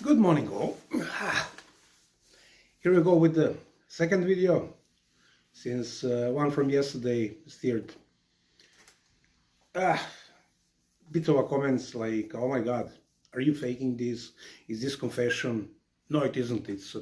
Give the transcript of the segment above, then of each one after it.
Good morning all. Here we go with the second video since one from yesterday steered bit of a comments like, oh my god, are you faking this? Is this confession? No, it isn't. It's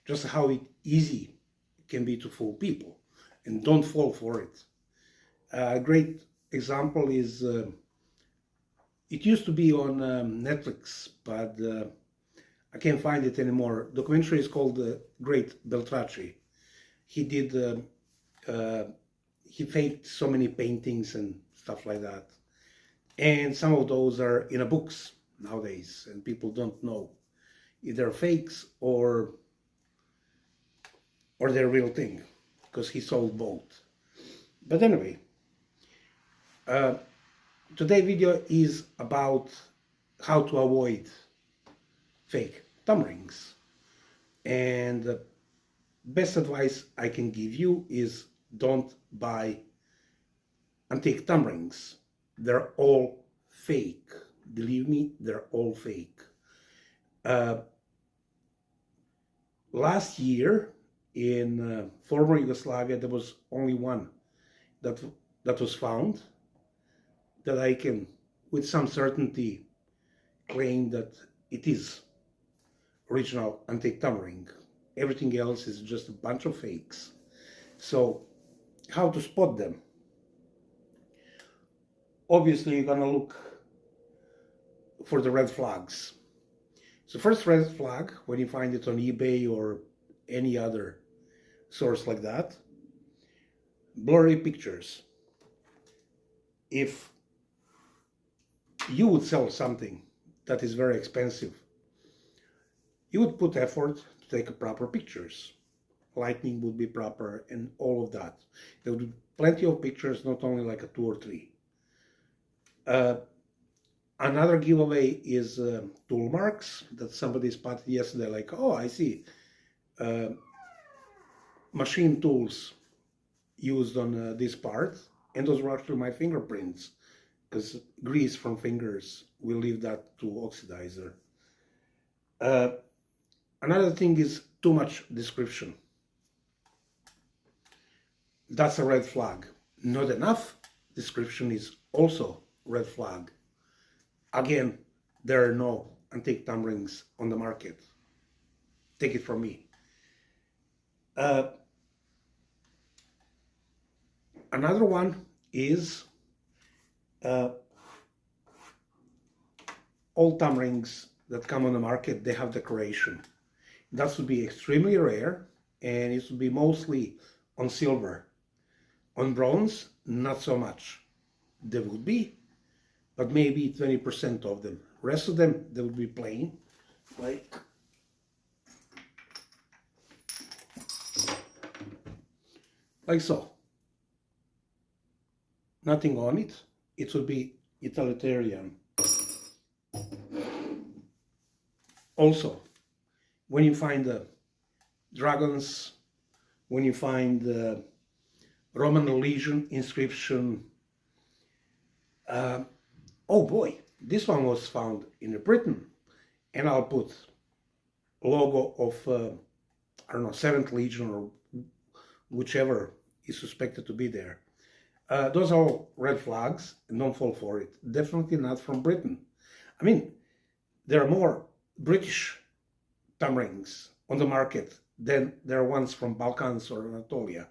just how easy it can be to fool people, and don't fall for it. A great example is it used to be on Netflix, but I can't find it anymore. Documentary is called Great Beltracci. He did, he faked so many paintings and stuff like that. And some of those are in a books nowadays, and people don't know if they're fakes or they're real thing, because he sold both. But anyway, today's video is about how to avoid fake thumb rings. And the best advice I can give you is don't buy antique thumb rings. They're all fake. Believe me, they're all fake. Last year in former Yugoslavia, there was only one that was found that I can with some certainty claim that it is original antique thumb ring. Everything else is just a bunch of fakes. So how to spot them? Obviously you're gonna look for the red flags. So first red flag, when you find it on eBay or any other source like that, blurry pictures. If you would sell something that is very expensive, you would put effort to take proper pictures. Lighting would be proper and all of that. There would be plenty of pictures, not only like a 2 or 3. Another giveaway is tool marks that somebody spotted yesterday, like, oh, I see machine tools used on this part, and those were actually my fingerprints, because grease from fingers will leave that to oxidizer. Another thing is too much description. That's a red flag. Not enough description is also red flag. Again, there are no antique thumb rings on the market. Take it from me. Another one is all thumb rings that come on the market, they have decoration. That would be extremely rare, and it would be mostly on silver. On bronze, not so much. There would be, but maybe 20% of them. Rest of them, they would be plain, like so. Nothing on it. It would be utilitarian. Also, when you find the dragons, when you find the Roman legion inscription, oh boy, this one was found in Britain, and I'll put logo of I don't know, 7th Legion or whichever is suspected to be there. Those are all red flags, and don't fall for it. Definitely not from Britain. I mean, there are more British thumb rings on the market than there are ones from Balkans or Anatolia.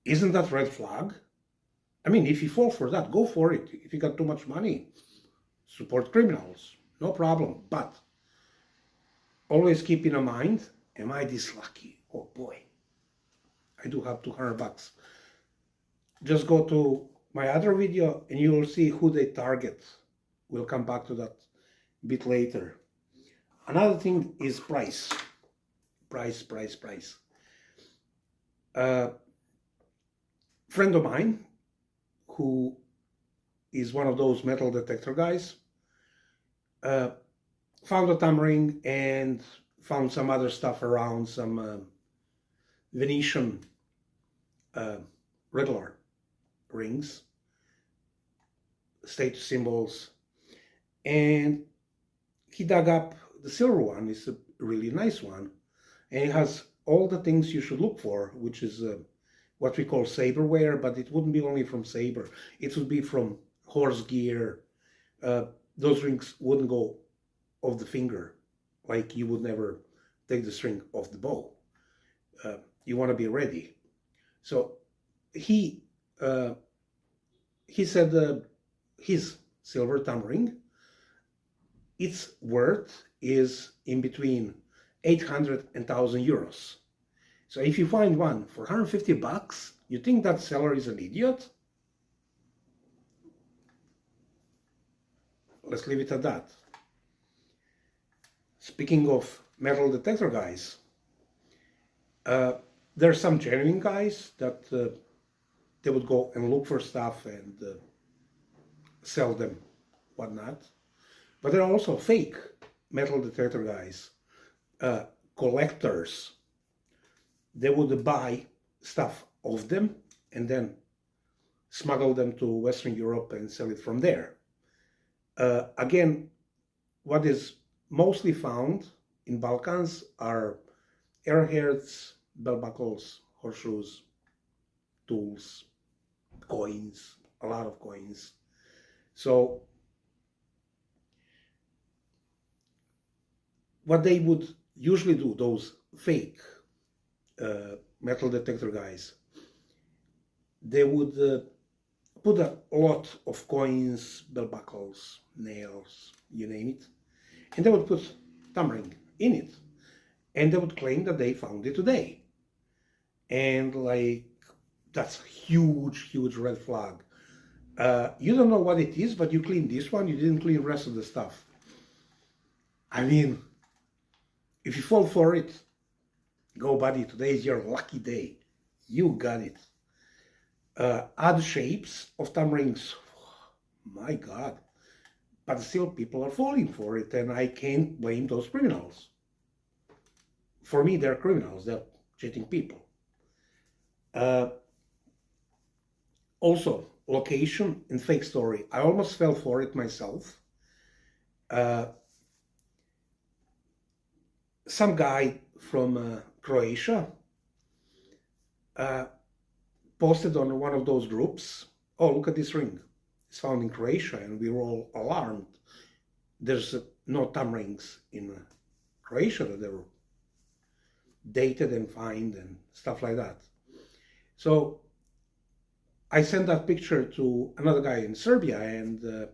Isn't that red flag? I mean, if you fall for that, go for it. If you got too much money, support criminals, no problem. But always keep in mind, am I this lucky? Oh boy, I do have $200. Just go to my other video and you will see who they target. We'll come back to that a bit later. Another thing is price. Price. Friend of mine, who is one of those metal detector guys, found a thumb ring and found some other stuff around, some Venetian regular rings, status symbols, and he dug up the silver one is a really nice one, and it has all the things you should look for, which is what we call saberware, but it wouldn't be only from saber. It would be from horse gear. Those rings wouldn't go off the finger, like you would never take the string off the bow. You want to be ready. So he said his silver thumb ring, its worth is in between 800 and 1,000 euros. So if you find one for 150 bucks, you think that seller is an idiot? Let's leave it at that. Speaking of metal detector guys, there are some genuine guys that they would go and look for stuff and sell them, whatnot. But there are also fake metal detector guys, collectors. They would buy stuff of them and then smuggle them to Western Europe and sell it from there. Again, what is mostly found in Balkans are arrowheads, bell buckles, horseshoes, tools, coins, a lot of coins. So what they would usually do, those fake metal detector guys, they would put a lot of coins, bell buckles, nails, you name it, and they would put thumb ring in it, and they would claim that they found it today. And like, that's a huge red flag. You don't know what it is, but you clean this one, you didn't clean the rest of the stuff. I mean, if you fall for it, go buddy, today is your lucky day. You got it. Odd shapes of thumb rings, my God. But still people are falling for it, and I can't blame those criminals. For me, they're criminals, they're cheating people. Also, location and fake story. I almost fell for it myself. Some guy from Croatia posted on one of those groups, oh, look at this ring. It's found in Croatia, and we were all alarmed. There's no thumb rings in Croatia that they were dated and found and stuff like that. So I sent that picture to another guy in Serbia, and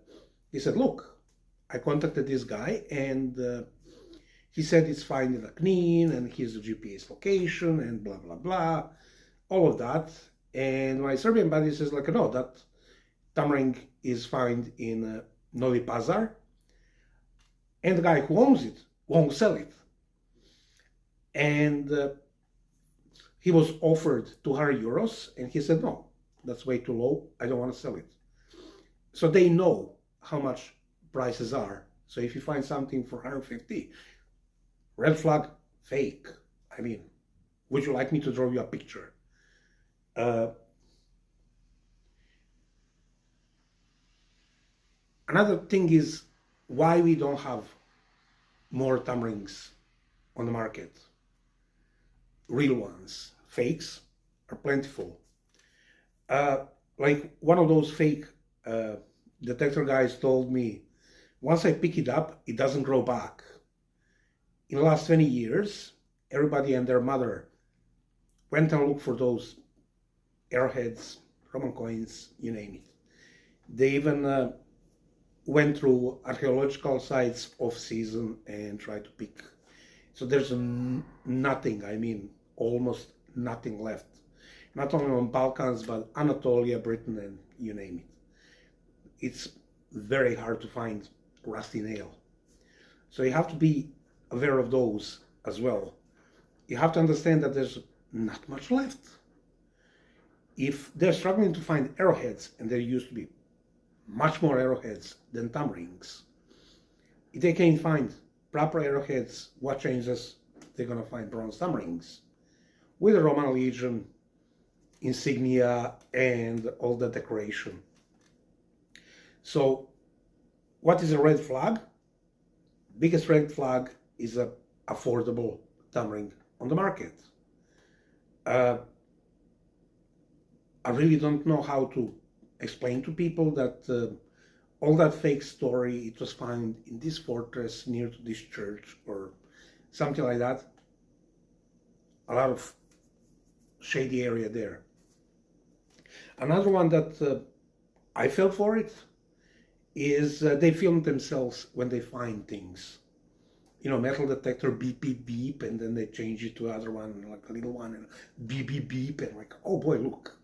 he said, look, I contacted this guy, and he said it's found in a Knin, and here's the GPS location, and blah, blah, blah, all of that. And my Serbian buddy says, like, no, that thumb ring is found in Novi Pazar, and the guy who owns it won't sell it. And he was offered 200 euros, and he said, no, that's way too low, I don't want to sell it. So they know how much prices are. So if you find something for 150, red flag, fake. I mean, would you like me to draw you a picture? Another thing is why we don't have more thumb rings on the market. Real ones. Fakes are plentiful. Like one of those fake detector guys told me, once I pick it up, it doesn't grow back. In the last 20 years, everybody and their mother went and looked for those arrowheads, Roman coins, you name it. They even went through archaeological sites off-season and tried to pick. So there's nothing, I mean, almost nothing left. Not only on Balkans, but Anatolia, Britain, and you name it. It's very hard to find rusty nail. So you have to be aware of those as well. You have to understand that there's not much left. If they're struggling to find arrowheads, and there used to be much more arrowheads than thumb rings, if they can't find proper arrowheads, what changes? They're going to find bronze thumb rings with the Roman legion, insignia, and all the decoration. So what is a red flag? Biggest red flag is a affordable tamarind on the market. I really don't know how to explain to people that all that fake story, it was found in this fortress near to this church or something like that. A lot of shady area there. Another one that I fell for it is they film themselves when they find things. You know, metal detector, beep, beep, beep, and then they change it to other one, like a little one, and beep, beep, beep, and like, oh boy, look,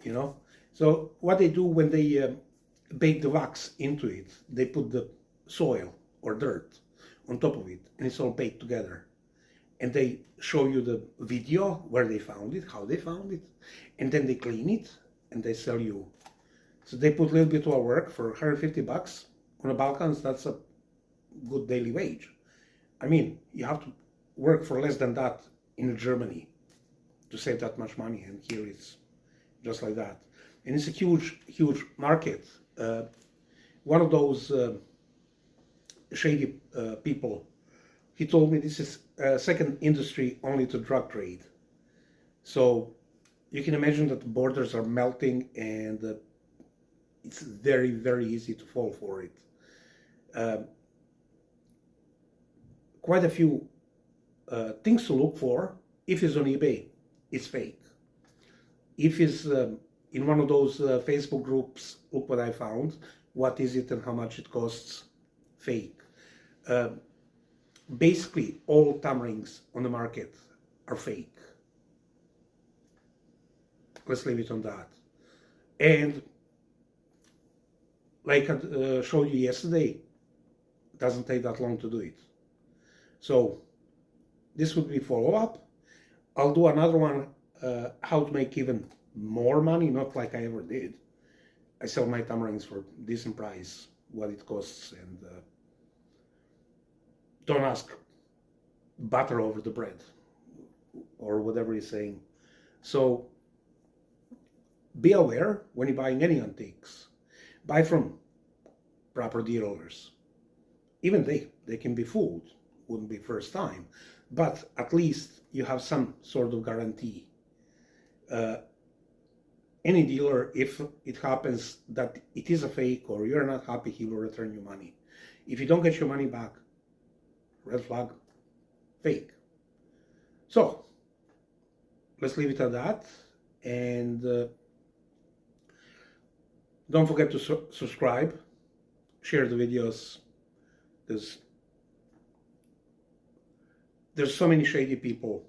you know. So what they do when they bake the wax into it, they put the soil or dirt on top of it, and it's all baked together. And they show you the video where they found it, how they found it, and then they clean it, and they sell you. So they put a little bit of work for 150 bucks. On the Balkans, that's a good daily wage. I mean, you have to work for less than that in Germany to save that much money, and here it's just like that. And it's a huge, huge market. One of those shady people, he told me this is a second industry only to drug trade. So you can imagine that the borders are melting, and it's very, very easy to fall for it. Quite a few things to look for. If it's on eBay, it's fake. If it's in one of those Facebook groups, look what I found, what is it and how much it costs, fake. Basically, all thumbrings on the market are fake. Let's leave it on that. And like I showed you yesterday, it doesn't take that long to do it. So this would be follow-up. I'll do another one, how to make even more money, not like I ever did. I sell my tamarins for decent price, what it costs, and don't ask butter over the bread or whatever he's saying. So be aware when you're buying any antiques. Buy from proper dealers. Even they can be fooled. Wouldn't be first time, but at least you have some sort of guarantee. Any dealer, if it happens that it is a fake or you're not happy, he will return you money. If you don't get your money back, red flag, fake. So let's leave it at that, and don't forget to subscribe, share the videos. There's so many shady people.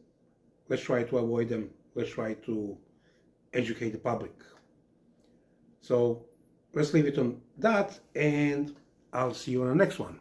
Let's try to avoid them. Let's try to educate the public. So let's leave it on that, and I'll see you on the next one.